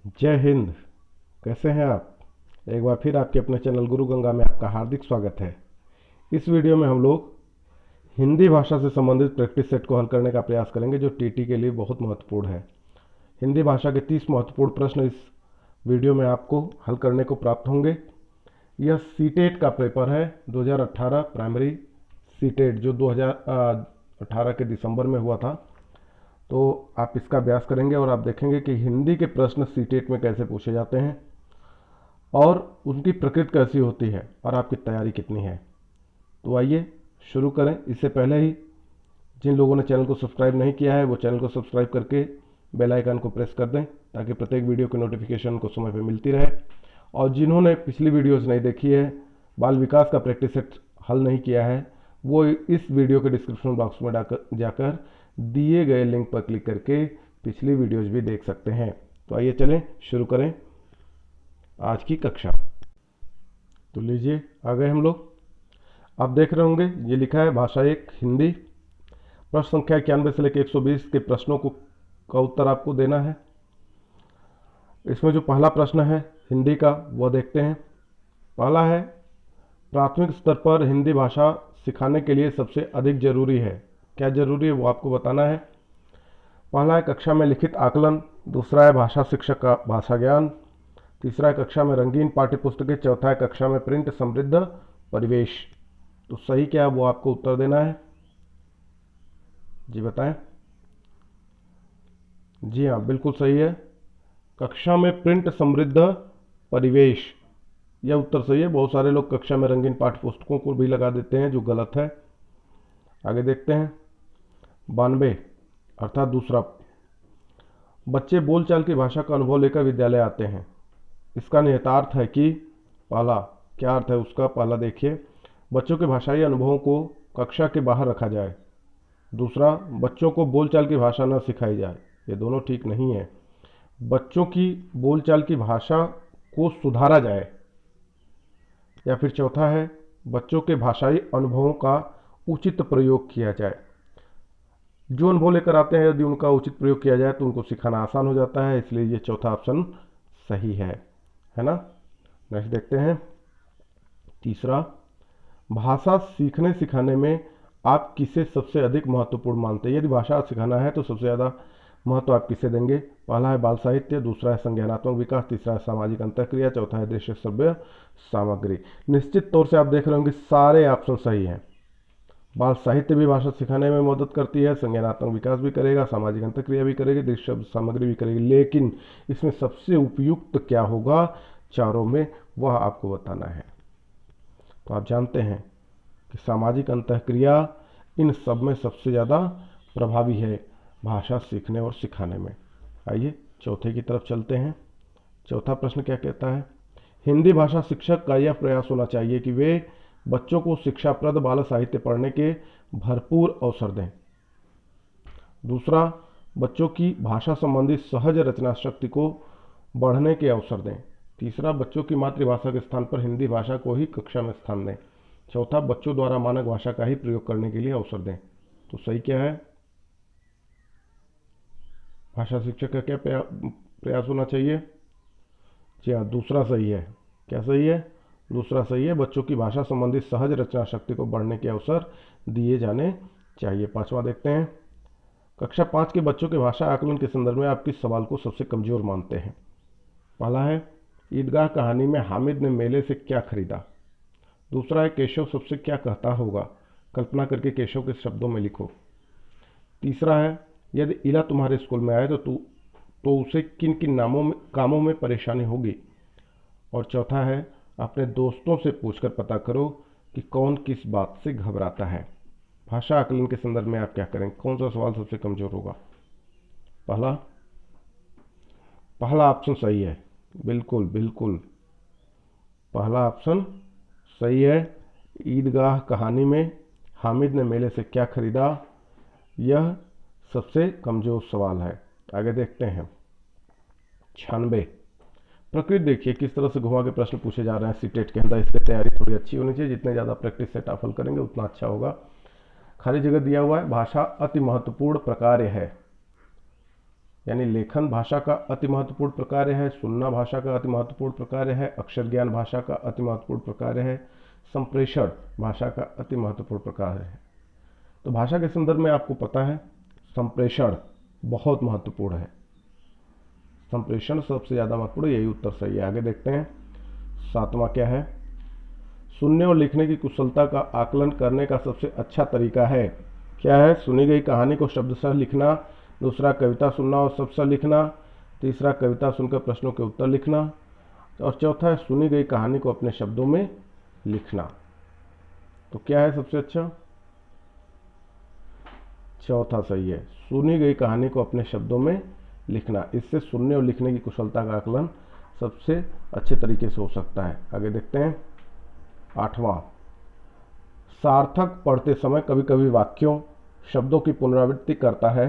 जय हिंद। कैसे हैं आप? एक बार फिर आपके अपने चैनल गुरु गंगा में आपका हार्दिक स्वागत है। इस वीडियो में हम लोग हिंदी भाषा से संबंधित प्रैक्टिस सेट को हल करने का प्रयास करेंगे, जो टीटी के लिए बहुत महत्वपूर्ण है। हिंदी भाषा के 30 महत्वपूर्ण प्रश्न इस वीडियो में आपको हल करने को प्राप्त होंगे। यह सीटेट का पेपर है, 2018 प्राइमरी सीटेट, जो 2018 के दिसंबर में हुआ था। तो आप इसका अभ्यास करेंगे और आप देखेंगे कि हिंदी के प्रश्न सीटेट में कैसे पूछे जाते हैं और उनकी प्रकृति कैसी होती है और आपकी तैयारी कितनी है। तो आइए शुरू करें। इससे पहले ही जिन लोगों ने चैनल को सब्सक्राइब नहीं किया है वो चैनल को सब्सक्राइब करके बेल आइकन को प्रेस कर दें, ताकि प्रत्येक वीडियो की नोटिफिकेशन को समय पर मिलती रहे। और जिन्होंने पिछली वीडियोज़ नहीं देखी है, बाल विकास का प्रैक्टिस सेट हल नहीं किया है, वो इस वीडियो के डिस्क्रिप्शन बॉक्स में जाकर दिए गए लिंक पर क्लिक करके पिछली वीडियोज़ भी देख सकते हैं। तो आइए चलें शुरू करें आज की कक्षा। तो लीजिए आ गए हम लोग। आप देख रहे होंगे ये लिखा है भाषा एक हिंदी, प्रश्न संख्या 91 से लेकर 120 के प्रश्नों को का उत्तर आपको देना है। इसमें जो पहला प्रश्न है हिंदी का वो देखते हैं। पहला है, प्राथमिक स्तर पर हिंदी भाषा सिखाने के लिए सबसे अधिक जरूरी है। क्या जरूरी है वो आपको बताना है। पहला है कक्षा में लिखित आकलन, दूसरा है भाषा शिक्षक का भाषा ज्ञान, तीसरा है कक्षा में रंगीन पाठ्यपुस्तकें, चौथा है कक्षा में प्रिंट समृद्ध परिवेश। तो सही क्या है वो आपको उत्तर देना है। जी बताएं। जी हाँ, बिल्कुल सही है, कक्षा में प्रिंट समृद्ध परिवेश, यह उत्तर सही है। बहुत सारे लोग कक्षा में रंगीन पाठ्यपुस्तकों को भी लगा देते हैं, जो गलत है। आगे देखते हैं। 92 अर्थात दूसरा, बच्चे बोलचाल की भाषा का अनुभव लेकर विद्यालय आते हैं। इसका निहितार्थ है कि पहला, क्या अर्थ है उसका, पहला देखिए, बच्चों के भाषाई अनुभवों को कक्षा के बाहर रखा जाए। दूसरा, बच्चों को बोलचाल की भाषा न सिखाई जाए। ये दोनों ठीक नहीं है। बच्चों की बोलचाल की भाषा को सुधारा जाए। या फिर चौथा है, बच्चों के भाषाई अनुभवों का उचित प्रयोग किया जाए। जो अनुभव लेकर आते हैं यदि उनका उचित प्रयोग किया जाए तो उनको सिखाना आसान हो जाता है, इसलिए ये चौथा ऑप्शन सही है ना। नेक्स्ट देखते हैं। तीसरा, भाषा सीखने सिखाने में आप किसे सबसे अधिक महत्वपूर्ण मानते हैं। यदि भाषा सिखाना है तो सबसे ज़्यादा महत्व आप किसे देंगे। पहला है बाल साहित्य, दूसरा है संज्ञानात्मक विकास, तीसरा है सामाजिक अंतःक्रिया, चौथा है दृश्य श्रव्य सामग्री। निश्चित तौर से आप देख रहे होंगे सारे ऑप्शन सही हैं। बाल साहित्य भी भाषा सिखाने में मदद करती है, संज्ञानात्मक विकास भी करेगा, सामाजिक अंतःक्रिया भी करेगी, दृश्य सामग्री भी करेगी। लेकिन इसमें सबसे उपयुक्त क्या होगा चारों में, वह आपको बताना है। तो आप जानते हैं कि सामाजिक अंतःक्रिया इन सब में सबसे ज़्यादा प्रभावी है भाषा सीखने और सिखाने में। आइए चौथे की तरफ चलते हैं। चौथा प्रश्न क्या कहता है, हिंदी भाषा शिक्षक का यह प्रयास होना चाहिए कि वे बच्चों को शिक्षाप्रद बाल साहित्य पढ़ने के भरपूर अवसर दें। दूसरा, बच्चों की भाषा संबंधी सहज रचना शक्ति को बढ़ने के अवसर दें। तीसरा, बच्चों की मातृभाषा के स्थान पर हिंदी भाषा को ही कक्षा में स्थान दें। चौथा, बच्चों द्वारा मानक भाषा का ही प्रयोग करने के लिए अवसर दें। तो सही क्या है, भाषा शिक्षक का क्या प्रयास होना चाहिए। जी हाँ, दूसरा सही है। क्या सही है, दूसरा सही है, बच्चों की भाषा संबंधी सहज रचना शक्ति को बढ़ने के अवसर दिए जाने चाहिए। पांचवा देखते हैं। कक्षा 5 के बच्चों के भाषा आकलन के संदर्भ में आप किस सवाल को सबसे कमजोर मानते हैं। पहला है, ईदगाह कहानी में हामिद ने मेले से क्या खरीदा। दूसरा है, केशव सबसे क्या कहता होगा, कल्पना करके केशव के शब्दों में लिखो। तीसरा है, यदि इला तुम्हारे स्कूल में आए तो उसे किन किन कामों में परेशानी होगी। और चौथा है, अपने दोस्तों से पूछकर पता करो कि कौन किस बात से घबराता है। भाषा आकलन के संदर्भ में आप क्या करें, कौन सा सवाल सबसे कमजोर होगा। पहला ऑप्शन सही है, बिल्कुल बिल्कुल पहला ऑप्शन सही है। ईदगाह कहानी में हामिद ने मेले से क्या खरीदा, यह सबसे कमजोर सवाल है। आगे देखते हैं। 96, प्रकृति देखिए किस तरह से घुमा के प्रश्न पूछे जा रहे हैं सीटेट के अंदर, इसलिए तैयारी थोड़ी अच्छी होनी चाहिए। जितने ज़्यादा प्रैक्टिस सेट आप हल करेंगे उतना अच्छा होगा। खाली जगह दिया हुआ है, भाषा अति महत्वपूर्ण प्रकार्य है। यानी लेखन भाषा का अति महत्वपूर्ण प्रकार्य है, सुनना भाषा का अति महत्वपूर्ण प्रकार्य है, अक्षर ज्ञान भाषा का अति महत्वपूर्ण प्रकार्य है, संप्रेषण भाषा का अति महत्वपूर्ण प्रकार्य है। तो भाषा के संदर्भ में आपको पता है संप्रेषण बहुत महत्वपूर्ण है, संप्रेषण सबसे ज़्यादा महत्वपूर्ण, यही उत्तर सही है। आगे देखते हैं 7वां क्या है, सुनने और लिखने की कुशलता का आकलन करने का सबसे अच्छा तरीका है। क्या है? सुनी गई कहानी को शब्दशः लिखना, दूसरा कविता सुनना और शब्दशः लिखना, तीसरा कविता सुनकर प्रश्नों के उत्तर लिखना, और चौथा है सुनी गई कहानी को अपने शब्दों में लिखना। तो क्या है सबसे अच्छा? चौथा सही है, सुनी गई कहानी को अपने शब्दों में लिखना। इससे सुनने और लिखने की कुशलता का आकलन सबसे अच्छे तरीके से हो सकता है। आगे देखते हैं 8वां, सार्थक पढ़ते समय कभी कभी वाक्यों शब्दों की पुनरावृत्ति करता है।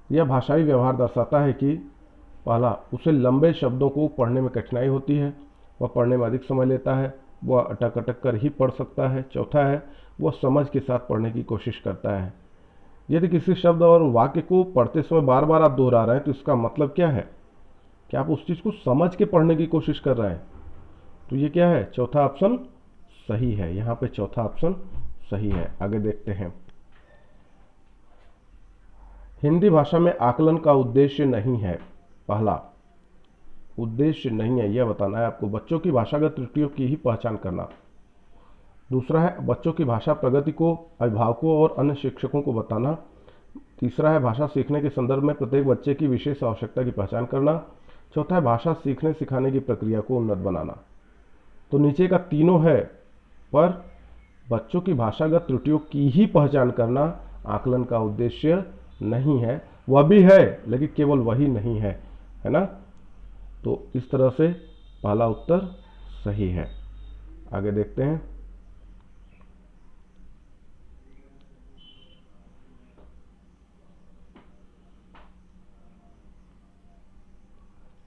यह भाषाई व्यवहार दर्शाता है कि पहला, उसे लंबे शब्दों को पढ़ने में कठिनाई होती है, वह पढ़ने में अधिक समय लेता है, वह अटक अटक कर ही पढ़ सकता है। चौथा है, वह समझ के साथ पढ़ने की कोशिश करता है। यदि किसी शब्द और वाक्य को पढ़ते समय बार बार आप दोहरा रहे हैं तो इसका मतलब क्या है कि आप उस चीज़ को समझ के पढ़ने की कोशिश कर रहे हैं। तो ये क्या है? चौथा ऑप्शन सही है, यहाँ पे चौथा ऑप्शन सही है। आगे देखते हैं, हिंदी भाषा में आकलन का उद्देश्य नहीं है। पहला, उद्देश्य नहीं है यह बताना है आपको बच्चों की भाषागत त्रुटियों की ही पहचान करना। दूसरा है बच्चों की भाषा प्रगति को अभिभावकों और अन्य शिक्षकों को बताना। तीसरा है भाषा सीखने के संदर्भ में प्रत्येक बच्चे की विशेष आवश्यकता की पहचान करना। चौथा है भाषा सीखने सिखाने की प्रक्रिया को उन्नत बनाना। तो नीचे का तीनों है, पर बच्चों की भाषागत त्रुटियों की ही पहचान करना आकलन का उद्देश्य नहीं है। वह भी है लेकिन केवल वही नहीं है ना? तो इस तरह से पहला उत्तर सही है। आगे देखते हैं,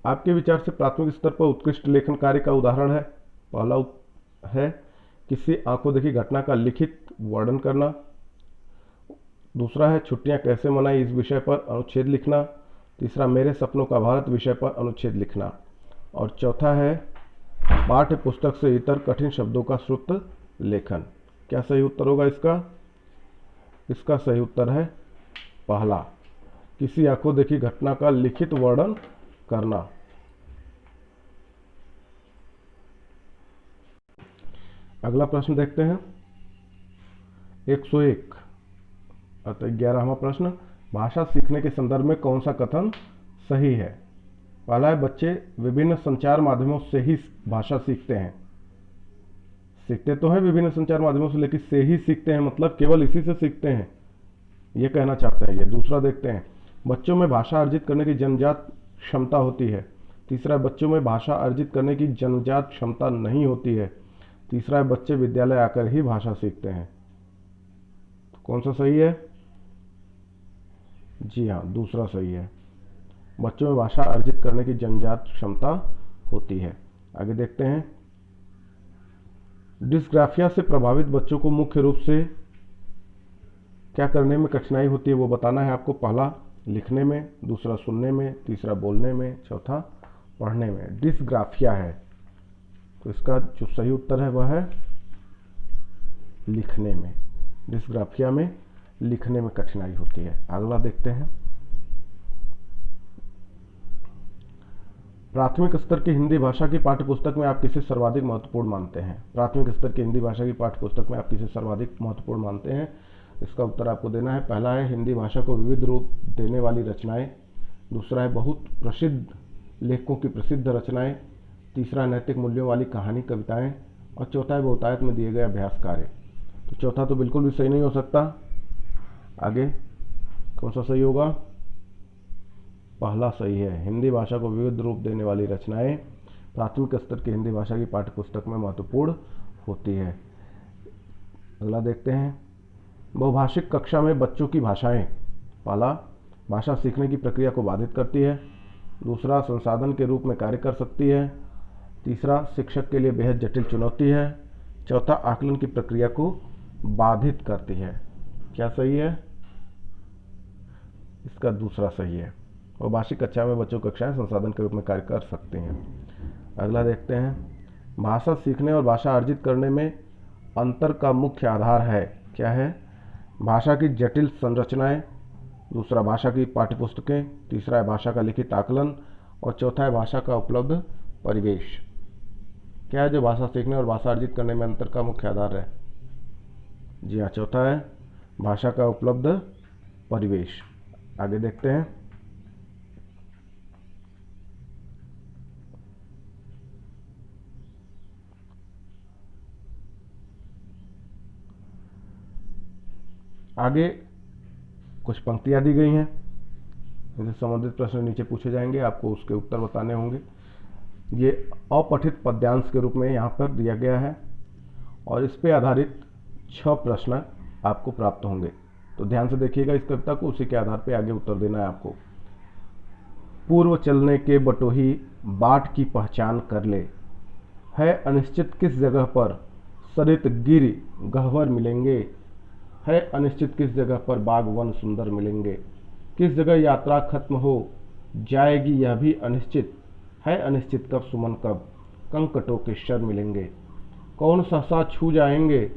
आपके विचार से प्राथमिक स्तर पर उत्कृष्ट लेखन कार्य का उदाहरण है। पहला है किसी आंखों देखी घटना का लिखित वर्णन करना। दूसरा है छुट्टियां कैसे मनाई इस विषय पर अनुच्छेद लिखना। तीसरा मेरे सपनों का भारत विषय पर अनुच्छेद लिखना। और चौथा है पाठ्य पुस्तक से इतर कठिन शब्दों का श्रुत लेखन। क्या सही उत्तर होगा इसका? इसका सही उत्तर है पहला, किसी आंखों देखी घटना का लिखित वर्णन करना। अगला प्रश्न देखते हैं 101 अतः 11वां प्रश्न, भाषा सीखने के संदर्भ में कौन सा कथन सही है? पहला है बच्चे विभिन्न संचार माध्यमों से ही भाषा सीखते हैं। सीखते तो है विभिन्न संचार माध्यमों से, लेकिन से ही सीखते हैं मतलब केवल इसी से सीखते हैं, ये कहना चाहते हैं ये। दूसरा देखते हैं बच्चों में भाषा अर्जित करने की जन्मजात क्षमता होती है। तीसरा, बच्चों में भाषा अर्जित करने की जन्मजात क्षमता नहीं होती है। तीसरा है बच्चे विद्यालय आकर ही भाषा सीखते हैं। तो कौन सा सही है? जी हाँ, दूसरा सही है, बच्चों में भाषा अर्जित करने की जन्मजात क्षमता होती है। आगे देखते हैं, डिस्ग्राफिया से प्रभावित बच्चों को मुख्य रूप से क्या करने में कठिनाई होती है वो बताना है आपको। पहला लिखने में, दूसरा सुनने में, तीसरा बोलने में, चौथा पढ़ने में। डिस्ग्राफिया है तो इसका जो सही उत्तर है वह है लिखने में। डिस्ग्राफिया में लिखने में कठिनाई होती है। अगला देखते हैं, प्राथमिक स्तर की हिंदी भाषा की पाठ्यपुस्तक में आप किसे सर्वाधिक महत्वपूर्ण मानते हैं? प्राथमिक स्तर की हिंदी भाषा की पाठ्यपुस्तक में आप किसे सर्वाधिक महत्वपूर्ण मानते हैं? इसका उत्तर आपको देना है। पहला है हिंदी भाषा को विविध रूप देने वाली रचनाएं। दूसरा है बहुत प्रसिद्ध लेखकों की प्रसिद्ध रचनाएं। तीसरा नैतिक मूल्यों वाली कहानी कविताएं। और चौथा है बहुतायत में दिए गए अभ्यास कार्य। तो चौथा तो बिल्कुल भी सही नहीं हो सकता। आगे कौन सा सही होगा? पहला सही है, हिंदी भाषा को विविध रूप देने वाली रचनाएं प्राथमिक स्तर की हिंदी भाषा की पाठ्यपुस्तक में महत्वपूर्ण होती है। अगला देखते हैं, बहुभाषिक कक्षा में बच्चों की भाषाएं। पहला, भाषा सीखने की प्रक्रिया को बाधित करती है। दूसरा, संसाधन के रूप में कार्य कर सकती है। तीसरा, शिक्षक के लिए बेहद जटिल चुनौती है। चौथा, आकलन की प्रक्रिया को बाधित करती है। क्या सही है? इसका दूसरा सही है। और वार्षिक कक्षा में बच्चों कक्षाएं संसाधन के रूप में कार्य कर सकती हैं। अगला देखते हैं, भाषा सीखने और भाषा अर्जित करने में अंतर का मुख्य आधार है। क्या है? भाषा की जटिल संरचनाएं, दूसरा भाषा की पाठ्यपुस्तकें, तीसरा है भाषा का लिखित आकलन और चौथा है भाषा का उपलब्ध परिवेश। क्या है जो भाषा सीखने और भाषा अर्जित करने में अंतर का मुख्य आधार है? जी हाँ, चौथा है भाषा का उपलब्ध परिवेश। आगे देखते हैं, आगे कुछ पंक्तियां दी गई हैं, इनसे संबंधित प्रश्न नीचे पूछे जाएंगे, आपको उसके उत्तर बताने होंगे। ये अपठित पद्यांश के रूप में यहाँ पर दिया गया है और इस पे आधारित 6 प्रश्न आपको प्राप्त होंगे। तो ध्यान से देखिएगा इस कविता को, उसी के आधार पे आगे उत्तर देना है आपको। पूर्व चलने के बटोही बाट की पहचान कर ले, है अनिश्चित किस जगह पर सरित गिर गह्वर मिलेंगे, है अनिश्चित किस जगह पर बाग वन सुंदर मिलेंगे, किस जगह यात्रा खत्म हो जाएगी यह भी अनिश्चित, है अनिश्चित कब सुमन कब कंकटों के शर मिलेंगे, कौन सहसा छू जाएंगे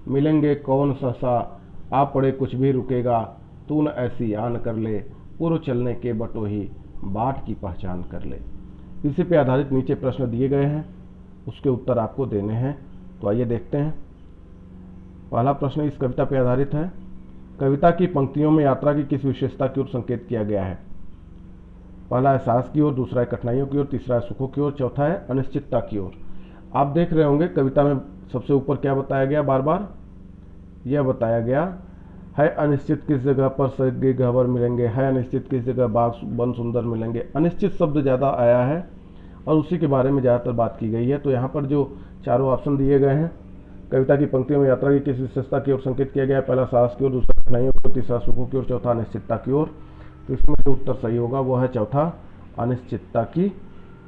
मिलेंगे कौन सहसा, आ पड़े कुछ भी रुकेगा तू न ऐसी आन कर ले, पूर्व चलने के बटोही बाट की पहचान कर ले। इसी पे आधारित नीचे प्रश्न दिए गए हैं, उसके उत्तर आपको देने हैं। तो आइए देखते हैं। पहला प्रश्न इस कविता पर आधारित है, कविता की पंक्तियों में यात्रा की किस विशेषता की ओर संकेत किया गया है? पहला है साहस की ओर, दूसरा है कठिनाइयों की ओर, तीसरा है सुखों की ओर, चौथा है अनिश्चितता की ओर। आप देख रहे होंगे कविता में सबसे ऊपर क्या बताया गया, बार बार यह बताया गया है अनिश्चित किस जगह पर सरित गिर गह्वर मिलेंगे, है अनिश्चित किस जगह बाग वन सुंदर मिलेंगे। अनिश्चित शब्द ज़्यादा आया है और उसी के बारे में ज़्यादातर बात की गई है। तो यहाँ पर जो चारों ऑप्शन दिए गए हैं, कविता की पंक्तियों में यात्रा की किस विशेषता की ओर संकेत किया गया है? पहला साहस की ओर, दूसरा कठिनाइयों की ओर, तीसरा सुखों की ओर, चौथा अनिश्चितता की ओर। तो इसमें जो उत्तर सही होगा वो है चौथा, अनिश्चितता की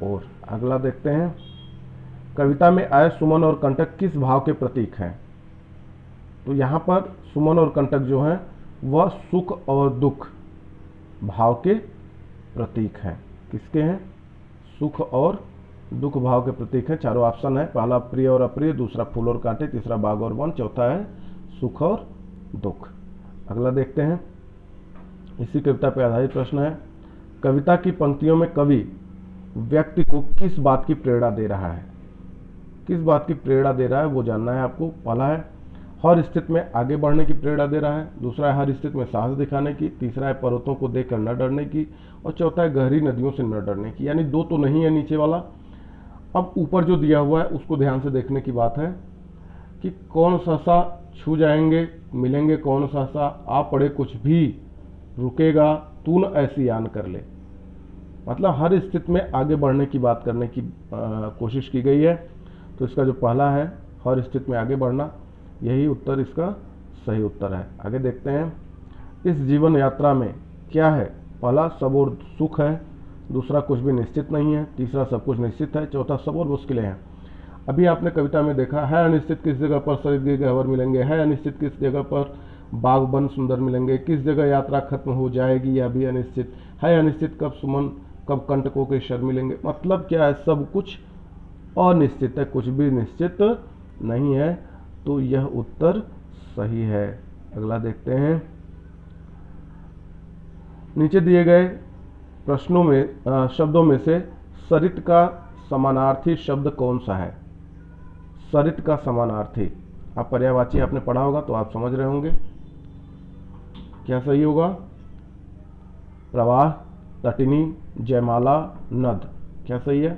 ओर। अगला देखते हैं, कविता में आए सुमन और कंटक किस भाव के प्रतीक हैं? तो यहाँ पर सुमन और कंटक जो हैं वह सुख और दुख भाव के प्रतीक हैं। किसके हैं? सुख और दुख भाव के प्रतीक हैं। चारों ऑप्शन है, पहला प्रिय और अप्रिय, दूसरा फूल और कांटे, तीसरा बाग और वन, चौथा है सुख और दुख। अगला देखते हैं, इसी कविता पर आधारित प्रश्न है, कविता की पंक्तियों में कवि व्यक्ति को किस बात की प्रेरणा दे रहा है? किस बात की प्रेरणा दे रहा है वो जानना है आपको। पहला है हर स्थिति में आगे बढ़ने की प्रेरणा दे रहा है, दूसरा है हर स्थिति में साहस दिखाने की, तीसरा है पर्वतों को देखकर न डरने की और चौथा है गहरी नदियों से न डरने की। यानी दो तो नहीं है नीचे वाला। अब ऊपर जो दिया हुआ है उसको ध्यान से देखने की बात है कि कौन सहसा छू जाएंगे मिलेंगे कौन सहसा, आ पड़े कुछ भी रुकेगा तू न ऐसी आन कर ले। मतलब हर स्थिति में आगे बढ़ने की बात करने की कोशिश की गई है। तो इसका जो पहला है हर स्थिति में आगे बढ़ना, यही उत्तर इसका सही उत्तर है। आगे देखते हैं, इस जीवन यात्रा में क्या है? पहला सब और सुख है, दूसरा कुछ भी निश्चित नहीं है, तीसरा सब कुछ निश्चित है, चौथा सब और मुश्किलें हैं। अभी आपने कविता में देखा है अनिश्चित किस जगह पर सरित गिर गह्वर मिलेंगे, है अनिश्चित किस जगह पर बाग वन सुंदर मिलेंगे, किस जगह यात्रा खत्म हो जाएगी यह भी अनिश्चित, है अनिश्चित कब सुमन कब कंटकों के शर मिलेंगे। मतलब क्या है? सब कुछ अनिश्चित है, कुछ भी निश्चित नहीं है। तो यह उत्तर सही है। अगला देखते हैं, नीचे दिए गए प्रश्नों में शब्दों में से सरित का समानार्थी शब्द कौन सा है? सरित का समानार्थी, आप पर्यायवाची आपने पढ़ा होगा तो आप समझ रहे होंगे क्या सही होगा। प्रवाह, तटिनी, जयमाला, नद। क्या सही है?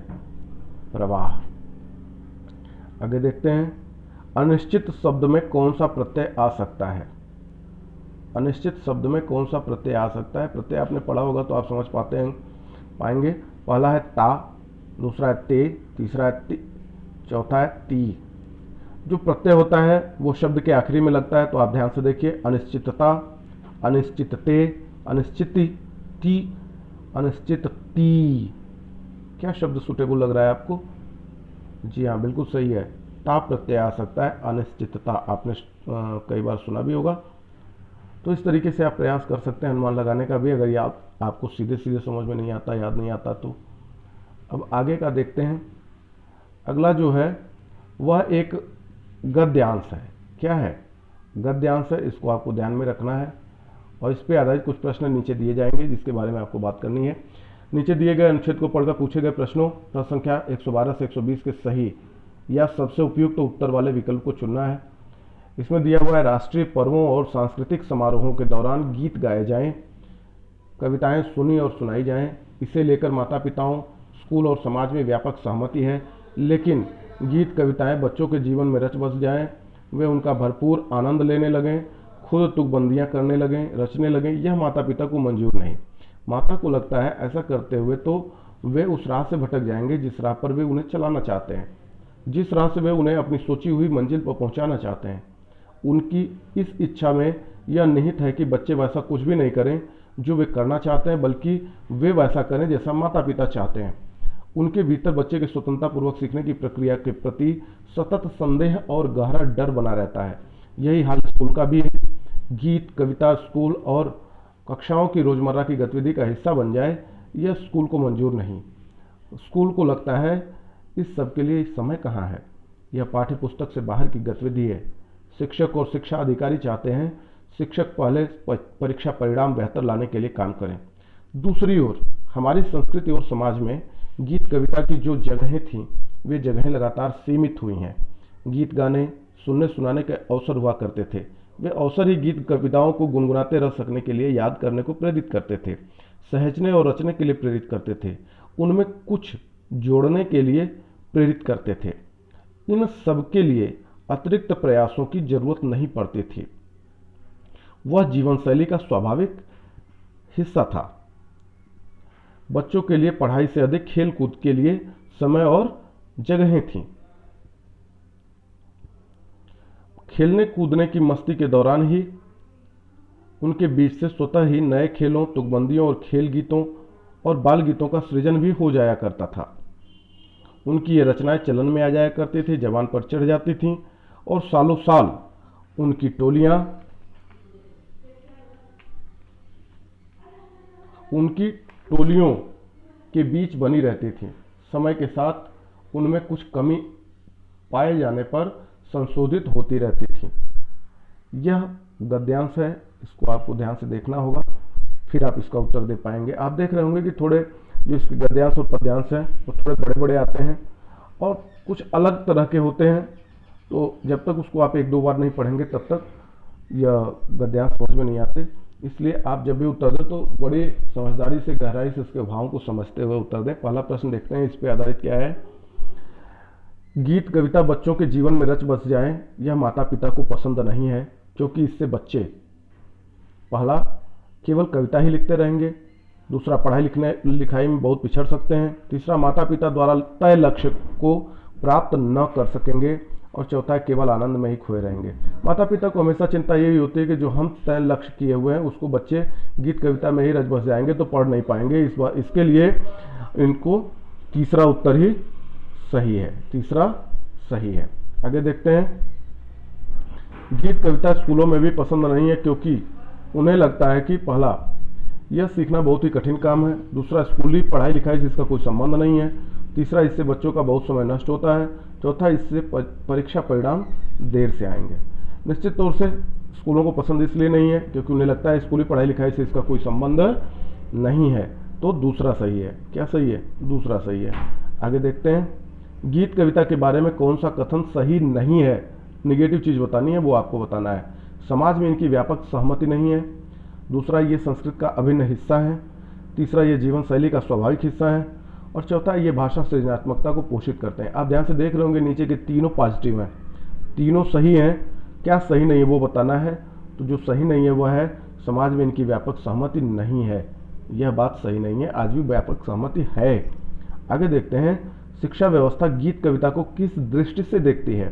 प्रवाह। आगे देखते हैं, अनिश्चित शब्द में कौन सा प्रत्यय आ सकता है? अनिश्चित शब्द में कौन सा प्रत्यय आ सकता है? प्रत्यय आपने पढ़ा होगा तो आप समझ पाएंगे। पहला है ता, दूसरा है ते, तीसरा है ती, चौथा है ती। जो प्रत्यय होता है वो शब्द के आखिरी में लगता है। तो आप ध्यान से देखिए, अनिश्चितता, अनिश्चितते, अनिश्चिति, ती, अनिश्चितती। क्या शब्द सुटेबल लग रहा है आपको? जी हाँ, बिल्कुल सही है, ता प्रत्यय आ सकता है। अनिश्चितता आपने कई बार सुना भी होगा। तो इस तरीके से आप प्रयास कर सकते हैं अनुमान लगाने का भी, अगर ये आपको सीधे सीधे समझ में नहीं आता, याद नहीं आता तो। अब आगे का देखते हैं। अगला जो है वह एक गद्यांश है। क्या है? गद्यांश है, इसको आपको ध्यान में रखना है और इस पर आधारित कुछ प्रश्न नीचे दिए जाएंगे जिसके बारे में आपको बात करनी है। नीचे दिए गए अनुच्छेद को पढ़कर पूछे गए प्रश्नों प्रश्न संख्या 112 से 120 के सही या सबसे उपयुक्त उत्तर वाले विकल्प को चुनना है। इसमें दिया हुआ है राष्ट्रीय पर्वों और सांस्कृतिक समारोहों के दौरान गीत गाए जाएं, कविताएं सुनी और सुनाई जाएं। इसे लेकर माता पिताओं, स्कूल और समाज में व्यापक सहमति है, लेकिन गीत कविताएं बच्चों के जीवन में रच बस जाएं, वे उनका भरपूर आनंद लेने लगें, खुद तुकबंदियां करने लगें, रचने लगें, यह माता पिता को मंजूर नहीं। माता को लगता है ऐसा करते हुए तो वे उस राह से भटक जाएंगे जिस राह पर वे उन्हें चलाना चाहते हैं, जिस राह से वे उन्हें अपनी सोची हुई मंजिल पर पहुंचाना चाहते हैं। उनकी इस इच्छा में यह निहित है कि बच्चे वैसा कुछ भी नहीं करें जो वे करना चाहते हैं, बल्कि वे वैसा करें जैसा माता पिता चाहते हैं। उनके भीतर बच्चे के स्वतंत्रतापूर्वक सीखने की प्रक्रिया के प्रति सतत संदेह और गहरा डर बना रहता है। यही हाल स्कूल का भी है। गीत कविता स्कूल और कक्षाओं की रोजमर्रा की गतिविधि का हिस्सा बन जाए, यह स्कूल को मंजूर नहीं। स्कूल को लगता है इस सब के लिए समय कहाँ है, यह पाठ्य पुस्तक से बाहर की गतिविधि है। शिक्षक और शिक्षा अधिकारी चाहते हैं शिक्षक पहले परीक्षा परिणाम बेहतर लाने के लिए काम करें। दूसरी ओर हमारी संस्कृति और समाज में गीत कविता की जो जगहें थीं, वे जगहें लगातार सीमित हुई हैं। गीत गाने सुनने सुनाने के अवसर हुआ करते थे, वे अवसर ही गीत कविताओं को गुनगुनाते रह सकने के लिए, याद करने को प्रेरित करते थे, सहजने और रचने के लिए प्रेरित करते थे, उनमें कुछ जोड़ने के लिए प्रेरित करते थे। इन सब के लिए अतिरिक्त प्रयासों की जरूरत नहीं पड़ती थी, वह जीवन शैली का स्वाभाविक हिस्सा था। बच्चों के लिए पढ़ाई से अधिक खेल कूद के लिए समय और जगहें थीं। खेलने कूदने की मस्ती के दौरान ही उनके बीच से स्वतः ही नए खेलों, तुकबंदियों और खेल गीतों और बाल गीतों का सृजन भी हो जाया करता था। उनकी ये रचनाएं चलन में आ जाया करती थी, जबान पर चढ़ जाती थीं और सालों साल उनकी टोलियों के बीच बनी रहती थी। समय के साथ उनमें कुछ कमी पाए जाने पर संशोधित होती रहती थी। यह गद्यांश है, इसको आपको ध्यान से देखना होगा, फिर आप इसका उत्तर दे पाएंगे। आप देख रहे होंगे कि थोड़े जो इसके गद्यांश और पद्यांश हैं वो थोड़े बड़े बड़े आते हैं और कुछ अलग तरह के होते हैं, तो जब तक उसको आप एक दो बार नहीं पढ़ेंगे तब तक यह गद्यांश समझ में नहीं आते। इसलिए आप जब भी उत्तर दें तो बड़ी समझदारी से, गहराई से उसके भावों को समझते हुए उत्तर दें। पहला प्रश्न देखते हैं, इस पर आधारित क्या है। गीत कविता बच्चों के जीवन में रच बस जाएं, यह माता पिता को पसंद नहीं है, क्योंकि इससे बच्चे पहला केवल कविता ही लिखते रहेंगे, दूसरा पढ़ाई लिखाई में बहुत पिछड़ सकते हैं, तीसरा माता पिता द्वारा तय लक्ष्य को प्राप्त न कर सकेंगे और चौथा केवल आनंद में ही खोए रहेंगे। माता पिता को हमेशा चिंता यही होती है कि जो हम तय लक्ष्य किए हुए हैं उसको बच्चे गीत कविता में ही रच बस जाएंगे तो पढ़ नहीं पाएंगे। इसके लिए इनको तीसरा उत्तर ही सही है, तीसरा सही है। आगे देखते हैं। गीत कविता स्कूलों में भी पसंद नहीं है क्योंकि उन्हें लगता है कि पहला यह सीखना बहुत ही कठिन काम है, दूसरा स्कूली पढ़ाई लिखाई से इसका कोई संबंध नहीं है, तीसरा इससे बच्चों का बहुत समय नष्ट होता है, चौथा इससे परीक्षा परिणाम देर से आएंगे। निश्चित तौर से स्कूलों को पसंद इसलिए नहीं है क्योंकि उन्हें लगता है स्कूली पढ़ाई लिखाई से इसका कोई संबंध नहीं है, तो दूसरा सही है। क्या सही है? दूसरा सही है। आगे देखते हैं। गीत कविता के बारे में कौन सा कथन सही नहीं है, निगेटिव चीज़ बतानी है, वो आपको बताना है। समाज में इनकी व्यापक सहमति नहीं है, दूसरा ये संस्कृत का अभिन्न हिस्सा है, तीसरा ये जीवन शैली का स्वाभाविक हिस्सा है और चौथा ये भाषा सृजनात्मकता को पोषित करते हैं। आप ध्यान से देख रहे होंगे नीचे के तीनों पॉजिटिव हैं, तीनों सही हैं। क्या सही नहीं है वो बताना है। तो जो सही नहीं है वह है समाज में इनकी व्यापक सहमति नहीं है, यह बात सही नहीं है, आज भी व्यापक सहमति है। आगे देखते हैं। शिक्षा व्यवस्था गीत कविता को किस दृष्टि से देखती है?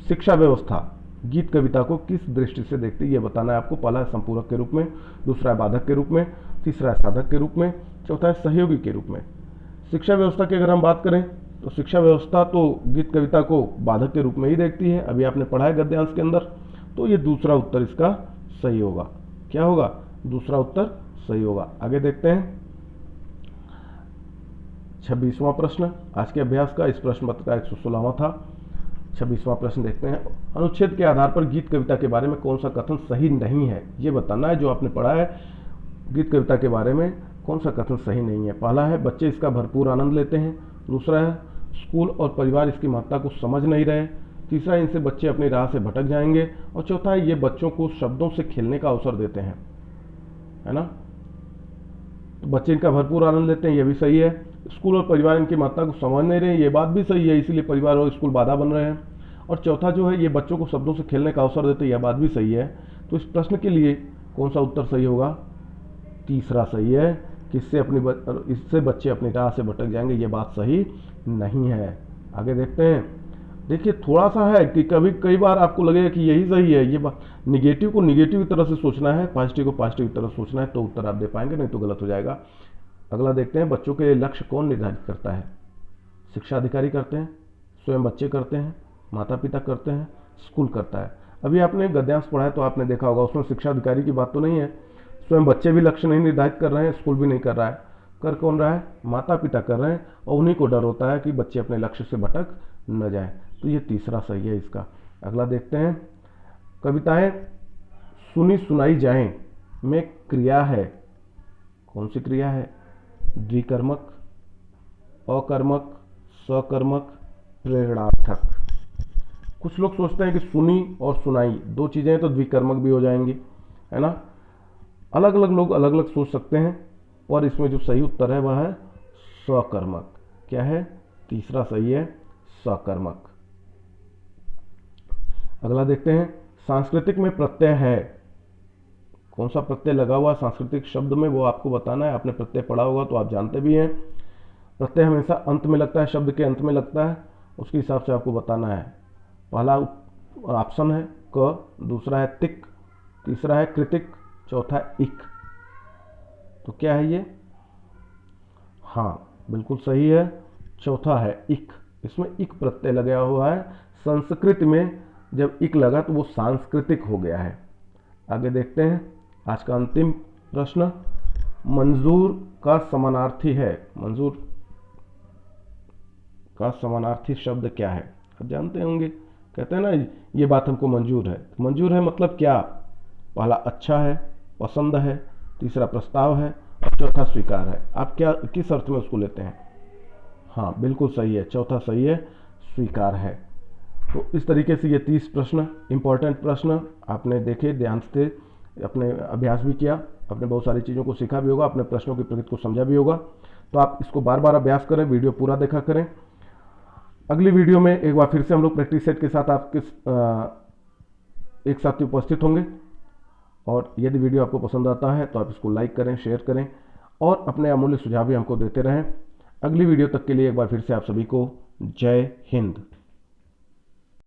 शिक्षा व्यवस्था गीत कविता को किस दृष्टि से देखती है, यह बताना है आपको। पहला है संपूरक के रूप में, दूसरा है बाधक के रूप में, तीसरा है साधक के रूप में, चौथा है सहयोगी के रूप में। शिक्षा व्यवस्था की अगर हम बात करें तो शिक्षा व्यवस्था तो गीत कविता को बाधक के रूप में ही देखती है, अभी आपने पढ़ा है गद्यांश के अंदर, तो ये दूसरा उत्तर इसका सही होगा। क्या होगा? दूसरा उत्तर सही होगा। आगे देखते हैं 26वां प्रश्न आज के अभ्यास का, इस प्रश्न पत्र का 116वां था। 26वां प्रश्न देखते हैं। अनुच्छेद के आधार पर गीत कविता के बारे में कौन सा कथन सही नहीं है? ये बताना है, जो आपने पढ़ा है गीत कविता के बारे में कौन सा कथन सही नहीं है। पहला है बच्चे इसका भरपूर आनंद लेते हैं, दूसरा है स्कूल और परिवार इसकी महत्ता को समझ नहीं रहे, तीसरा है इनसे बच्चे अपनी राह से भटक जाएंगे, और चौथा है ये बच्चों को शब्दों से खेलने का अवसर देते हैं, है ना। तो बच्चे इनका भरपूर आनंद लेते हैं, ये भी सही है। स्कूल और परिवार इनकी महत्ता को समझ नहीं रहे, ये बात भी सही है, इसीलिए परिवार और स्कूल बाधा बन रहे हैं। और चौथा जो है ये बच्चों को शब्दों से खेलने का अवसर देते हैं, यह बात भी सही है। तो इस प्रश्न के लिए कौन सा उत्तर सही होगा? तीसरा सही है कि इससे बच्चे अपनी राह से भटक जाएंगे, ये बात सही नहीं है। आगे देखते हैं। देखिए थोड़ा सा है कि कई बार आपको लगेगा कि यही सही है, ये बात निगेटिव को निगेटिव की तरह से सोचना है, पॉजिटिव को पॉजिटिव की तरह सोचना है, तो उत्तर आप दे पाएंगे, नहीं तो गलत हो जाएगा। अगला देखते हैं बच्चों के लिए लक्ष्य कौन निर्धारित करता है? शिक्षा अधिकारी करते हैं, स्वयं बच्चे करते हैं, माता पिता करते हैं, स्कूल करता है। अभी आपने गद्यांश पढ़ा है तो आपने देखा होगा, उसमें शिक्षा अधिकारी की बात तो नहीं है। स्वयं बच्चे भी लक्ष्य नहीं निर्धारित कर रहे हैं, स्कूल भी नहीं कर रहा है, कर कौन रहा है? माता पिता कर रहे हैं, और उन्हीं को डर होता है कि बच्चे अपने लक्ष्य से भटक न जाए। तो ये तीसरा सही है इसका। अगला देखते हैं। कविताएं सुनी सुनाई जाएं में क्रिया है, कौन सी क्रिया है? द्विकर्मक, अकर्मक, सकर्मक, प्रेरणार्थक। कुछ लोग सोचते हैं कि सुनी और सुनाई दो चीजें हैं तो द्विकर्मक भी हो जाएंगी, है ना। अलग अलग लोग अलग अलग सोच सकते हैं, और इसमें जो सही उत्तर है वह है सकर्मक। क्या है? तीसरा सही है, सकर्मक। अगला देखते हैं। सांस्कृतिक में प्रत्यय है, कौन सा प्रत्यय लगा हुआ सांस्कृतिक शब्द में, वो आपको बताना है। आपने प्रत्यय पढ़ा होगा तो आप जानते भी हैं, प्रत्यय हमेशा अंत में लगता है, शब्द के अंत में लगता है, उसके हिसाब से आपको बताना है। पहला ऑप्शन है क, दूसरा है तिक, तीसरा है कृतिक, चौथा है इक। तो क्या है ये? हाँ बिल्कुल सही है, चौथा है इक। इसमें इक प्रत्यय लगा हुआ है। संस्कृत में जब इक लगा तो वो सांस्कृतिक हो गया है। आगे देखते हैं आज का अंतिम प्रश्न। मंजूर का समानार्थी है, मंजूर का समानार्थी शब्द क्या है? आप जानते होंगे, कहते हैं ना ये बात हमको मंजूर है। मंजूर है मतलब क्या? पहला अच्छा है, पसंद है, तीसरा प्रस्ताव है, और चौथा स्वीकार है। आप क्या किस अर्थ में उसको लेते हैं? हाँ बिल्कुल सही है, चौथा सही है, स्वीकार है। तो इस तरीके से ये 30 प्रश्न इंपॉर्टेंट प्रश्न आपने देखे, ध्यान से अपने अभ्यास भी किया, अपने बहुत सारी चीज़ों को सीखा भी होगा, अपने प्रश्नों की प्रकृति को समझा भी होगा। तो आप इसको बार बार अभ्यास करें, वीडियो पूरा देखा करें। अगली वीडियो में एक बार फिर से हम लोग प्रैक्टिस सेट के साथ आपके एक साथ उपस्थित होंगे। और यदि वीडियो आपको पसंद आता है तो आप इसको लाइक करें, शेयर करें, और अपने अमूल्य सुझाव भी हमको देते रहें। अगली वीडियो तक के लिए एक बार फिर से आप सभी को जय हिंद।